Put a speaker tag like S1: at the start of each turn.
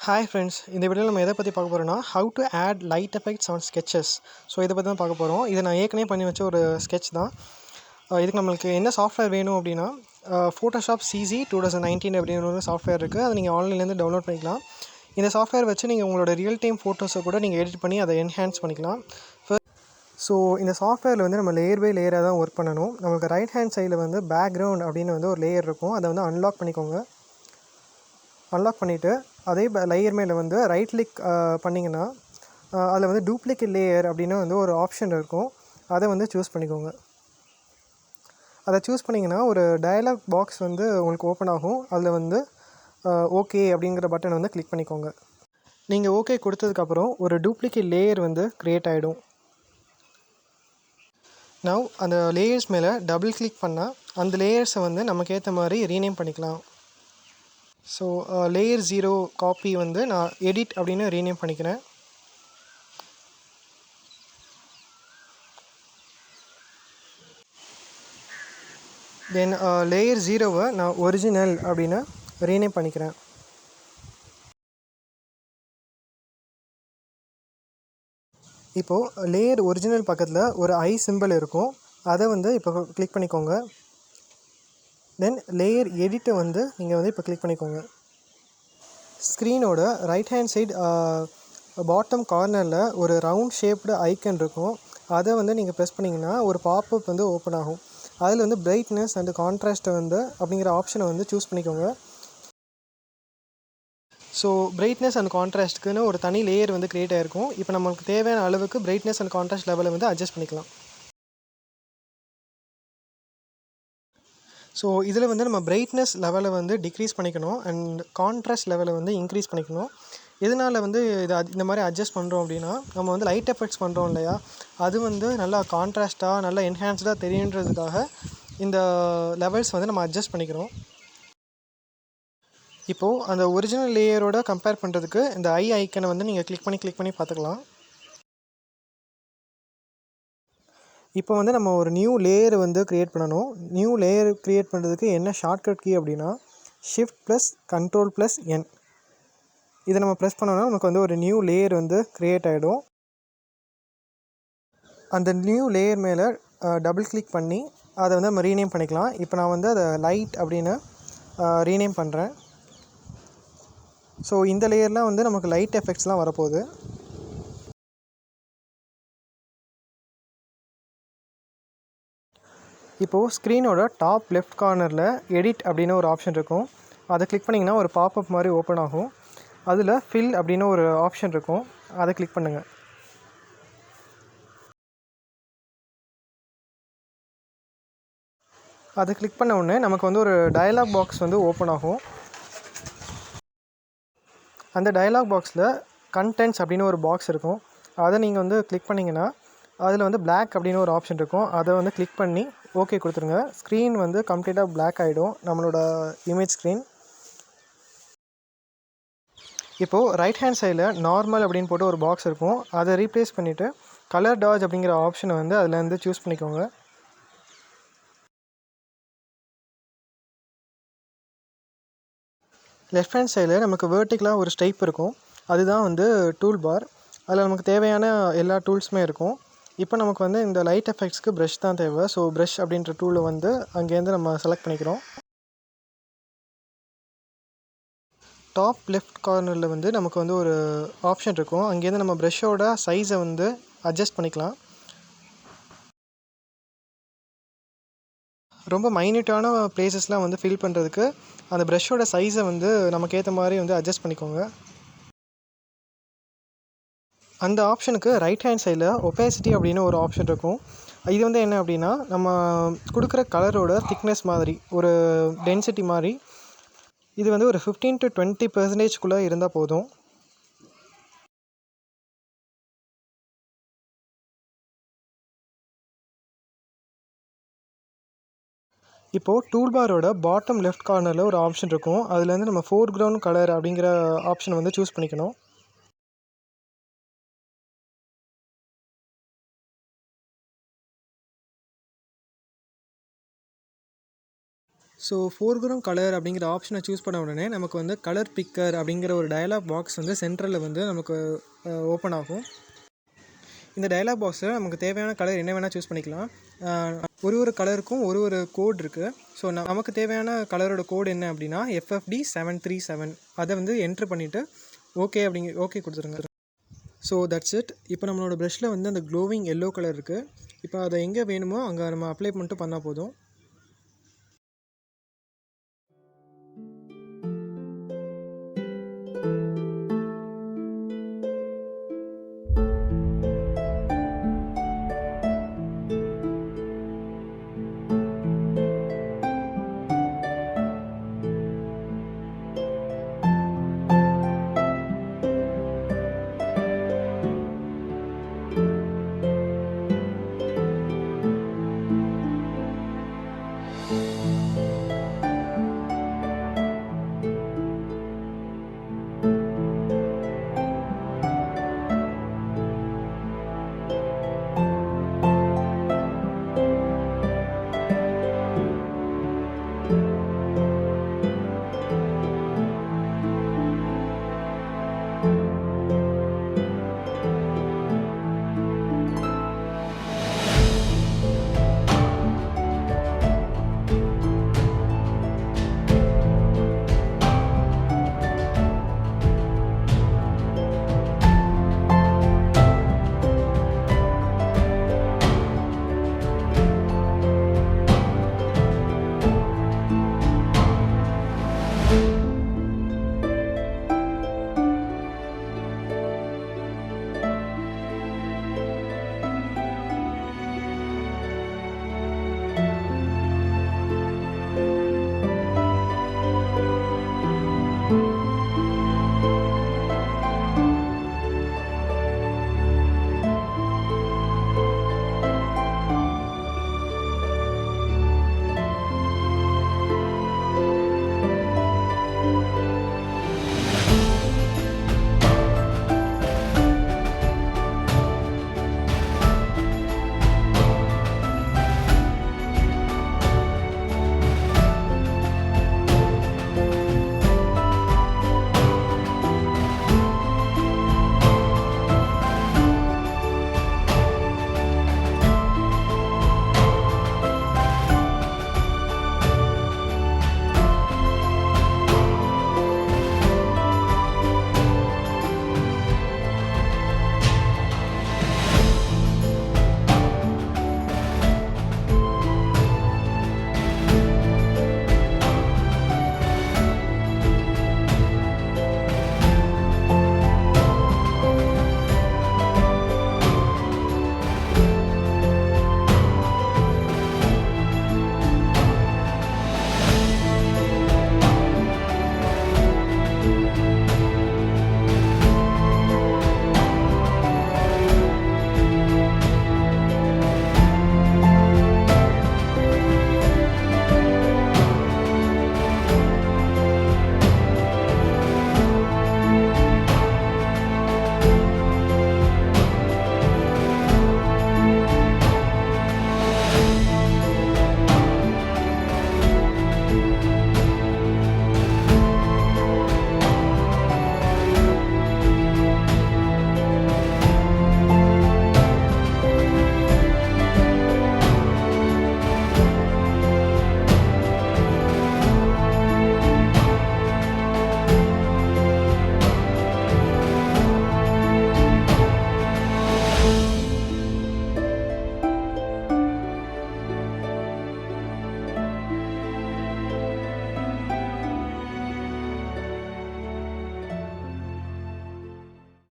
S1: Hi friends, இந்த வீடியோவில் நம்ம எதை பற்றி பார்க்க போகிறோம்னா how to add light effects on sketches. So இதை பற்றி தான் பார்க்க போகிறோம். இதை நான் ஏற்கனவே பண்ணி வச்ச ஒரு ஸ்கெட்ச் தான். இதுக்கு நம்மளுக்கு என்ன சாஃப்ட்வேர் வேணும் அப்படின்னா ஃபோட்டோஷாப் சிசி 2019 அப்படின்னு ஒரு சாஃப்ட்வேர் இருக்குது. அதை நீங்கள் ஆன்லைன்லேருந்து டவுன்லோட் பண்ணிக்கலாம். இந்த சாஃப்ட்வேர் வச்சு நீங்கள் உங்களோட ரியல் டைம் ஃபோட்டோஸை கூட நீங்கள் எடிட் பண்ணி அதை என்ஹான்ஸ் பண்ணிக்கலாம். ஸோ இந்த சாஃப்ட்வேரில் வந்து நம்ம லேயர் பை லேயராக தான் ஒர்க் பண்ணணும். நமக்கு ரைட் ஹேண்ட் சைடில் வந்து பேக்ரவுண்ட் அப்படின்னு வந்து ஒரு லேயர் இருக்கும். அதை வந்து அன்லாக் பண்ணிக்கோங்க. அன்லாக் பண்ணிவிட்டு அதே லேயர் மேலே வந்து ரைட் கிளிக் பண்ணிங்கன்னா அதில் வந்து டூப்ளிகேட் லேயர் அப்படின்னு வந்து ஒரு ஆப்ஷன் இருக்கும். அதை வந்து சூஸ் பண்ணிக்கோங்க. அதை சூஸ் பண்ணிங்கன்னா ஒரு டயலாக் பாக்ஸ் வந்து உங்களுக்கு ஓப்பன் ஆகும். அதில் வந்து ஓகே அப்படிங்கிற பட்டன் வந்து கிளிக் பண்ணிக்கோங்க. நீங்கள் ஓகே கொடுத்ததுக்கப்புறம் ஒரு டூப்ளிகேட் லேயர் வந்து க்ரியேட் ஆகிடும். நவ் அந்த லேயர்ஸ் மேலே டபுள் கிளிக் பண்ணால் அந்த லேயர்ஸை வந்து நமக்கு ஏற்ற மாதிரி ரீநேம் பண்ணிக்கலாம். ஸோ லேயர் 0 காப்பி வந்து நான் எடிட் அப்படின்னு ரீநேம் பண்ணிக்கிறேன். தென் லேயர் 0வை நான் ஒரிஜினல் அப்படின்னு ரீநேம் பண்ணிக்கிறேன். இப்போது லேயர் ஒரிஜினல் பக்கத்தில் ஒரு ஐ சிம்பிள் இருக்கும். அதை வந்து இப்போ கிளிக் பண்ணிக்கோங்க. தென் லேயர் எடிட்டை வந்து நீங்கள் வந்து இப்போ கிளிக் பண்ணிக்கோங்க. ஸ்க்ரீனோட ரைட் ஹேண்ட் சைடு பாட்டம் கார்னரில் ஒரு ரவுண்ட் ஷேப்டு ஐக்கன் இருக்கும். அதை வந்து நீங்கள் ப்ரெஸ் பண்ணிங்கன்னா ஒரு பாப்அப் வந்து ஓப்பன் ஆகும். அதில் வந்து பிரைட்னஸ் அண்டு கான்ட்ராஸ்ட்டை வந்து அப்படிங்கிற ஆப்ஷனை வந்து சூஸ் பண்ணிக்கோங்க. ஸோ பிரைட்னஸ் அண்ட் கான்ட்ராஸ்ட்டுக்குன்னு ஒரு தனி லேயர் வந்து க்ரியேட் ஆகிருக்கும். இப்போ நமக்கு தேவையான அளவுக்கு பிரைட்னஸ் அண்ட் கான்ட்ராஸ்ட் லெவலை வந்து அட்ஜஸ்ட் பண்ணிக்கலாம். ஸோ இதில் வந்து நம்ம பிரைட்னஸ் லெவலை வந்து டிக்ரீஸ் பண்ணிக்கணும் அண்ட் கான்ட்ராஸ்ட் லெவலை வந்து இன்க்ரீஸ் பண்ணிக்கணும். எதனால் வந்து இந்த மாதிரி அட்ஜஸ்ட் பண்ணுறோம் அப்படின்னா, நம்ம வந்து லைட் எஃபெக்ட்ஸ் பண்ணுறோம் இல்லையா, அது வந்து நல்லா கான்ட்ராஸ்ட்டாக நல்லா என்ஹான்ஸ்டாக தெரியுன்றதுக்காக இந்த லெவல்ஸ் வந்து நம்ம அட்ஜஸ்ட் பண்ணிக்கிறோம். இப்போது அந்த ஒரிஜினல் லேயரோட கம்பேர் பண்ணுறதுக்கு இந்த ஐ ஐக்கனை வந்து நீங்கள் கிளிக் பண்ணி பார்த்துக்கலாம். இப்போ வந்து நம்ம ஒரு நியூ லேயர் வந்து க்ரியேட் பண்ணணும். நியூ லேயர் க்ரியேட் பண்ணுறதுக்கு என்ன ஷார்ட்கட் கீ அப்படின்னா Shift+Ctrl+N. இதை நம்ம ப்ரெஸ் பண்ணோன்னா நமக்கு வந்து ஒரு நியூ லேயர் வந்து க்ரியேட் ஆகிடும். அந்த நியூ லேயர் மேலே டபுள் கிளிக் பண்ணி அதை வந்து நம்ம ரீநேம் பண்ணிக்கலாம். இப்போ நான் வந்து அதை லைட் அப்படின்னு ரீநேம் பண்ணுறேன். ஸோ இந்த லேயர்லாம் வந்து நமக்கு லைட் எஃபெக்ட்ஸ்லாம் வரப்போகுது. இப்போது ஸ்க்ரீனோட டாப் லெஃப்ட் கார்னரில் எடிட் அப்படின்னு ஒரு ஆப்ஷன் இருக்கும். அதை கிளிக் பண்ணிங்கன்னா ஒரு பாப்அப் மாதிரி ஓப்பன் ஆகும். அதில் ஃபில் அப்படின்னு ஒரு ஆப்ஷன் இருக்கும். அதை கிளிக் பண்ணுங்கள். அதை கிளிக் பண்ண உடனே நமக்கு வந்து ஒரு டயலாக் பாக்ஸ் வந்து ஓப்பன் ஆகும். அந்த டயலாக் பாக்ஸில் கண்டென்ட்ஸ் அப்படின்னு ஒரு பாக்ஸ் இருக்கும். அதை நீங்கள் வந்து கிளிக் பண்ணிங்கன்னா அதில் வந்து பிளாக் அப்படின்னு ஒரு ஆப்ஷன் இருக்கும். அதை வந்து கிளிக் பண்ணி ஓகே கொடுத்துருங்க. ஸ்க்ரீன் வந்து கம்ப்ளீட்டாக பிளாக் ஆகிடும், நம்மளோட இமேஜ் ஸ்க்ரீன். இப்போது ரைட் ஹேண்ட் சைடில் நார்மல் அப்படின்னு போட்டு ஒரு பாக்ஸ் இருக்கும். அதை ரீப்ளேஸ் பண்ணிவிட்டு கலர் டாஜ் அப்படிங்கிற ஆப்ஷனை வந்து அதில் சூஸ் பண்ணிக்கோங்க. லெஃப்ட் ஹேண்ட் சைடில் நமக்கு வேர்ட்டிக்கலாக ஒரு ஸ்டைப் இருக்கும். அதுதான் வந்து டூல் பார். அதில் நமக்கு தேவையான எல்லா டூல்ஸுமே இருக்கும். இப்போ நமக்கு வந்து இந்த லைட் எஃபெக்ட்ஸ்க்கு ப்ரஷ் தான் தேவை. ஸோ ப்ரஷ் அப்படின்ற டூலை வந்து அங்கேருந்து நம்ம செலக்ட் பண்ணிக்கிறோம். டாப் லெஃப்ட் கார்னரில் வந்து நமக்கு வந்து ஒரு ஆப்ஷன் இருக்கும். அங்கேருந்து நம்ம ப்ரஷ்ஷோட சைஸை வந்து அட்ஜஸ்ட் பண்ணிக்கலாம். ரொம்ப மைன்யூட்டான பிளேசஸ்லாம் வந்து ஃபில் பண்ணுறதுக்கு அந்த ப்ரஷ்ஷோட சைஸை வந்து நமக்கு ஏற்ற மாதிரி வந்து அட்ஜஸ்ட் பண்ணிக்கோங்க. அந்த ஆப்ஷனுக்கு ரைட் ஹேண்ட் சைடில் ஒப்பேசிட்டி அப்படின்னு ஒரு ஆப்ஷன் இருக்கும். இது வந்து என்ன அப்படின்னா, நம்ம கொடுக்குற கலரோட திக்னஸ் மாதிரி ஒரு டென்சிட்டி மாதிரி இது வந்து ஒரு 15 to 20% இருந்தால் போதும். இப்போது டூல்பாரோட பாட்டம் லெஃப்ட் கார்னரில் ஒரு ஆப்ஷன் இருக்கும். அதுலேருந்து நம்ம ஃபோர்க்ரவுண்ட் கலர் அப்படிங்கிற ஆப்ஷனை வந்து சூஸ் பண்ணிக்கணும். ஸோ ஃபோர்க்ரவுண்ட் கலர் அப்படிங்கிற ஆப்ஷனை சூஸ் பண்ண உடனே நமக்கு வந்து கலர் பிக்கர் அப்படிங்கிற ஒரு டயலாக் பாக்ஸ் வந்து சென்ட்ரலில் வந்து நமக்கு ஓப்பன் ஆகும். இந்த டயலாக் பாக்ஸில் நமக்கு தேவையான கலர் என்ன வேணால் சூஸ் பண்ணிக்கலாம். ஒரு கலருக்கும் ஒரு கோட் இருக்குது. ஸோ நமக்கு தேவையான கலரோட கோடு என்ன அப்படின்னா FFD737. அதை வந்து என்ட்ரு பண்ணிவிட்டு ஓகே கொடுத்துருங்க. So that's it. இப்போ நம்மளோட ப்ரஷில் வந்து அந்த க்ளோவிங் எல்லோ கலர் இருக்குது. இப்போ அதை எங்கே வேணுமோ அங்கே நம்ம அப்ளை பண்ணிட்டு பண்ணால் போதும்.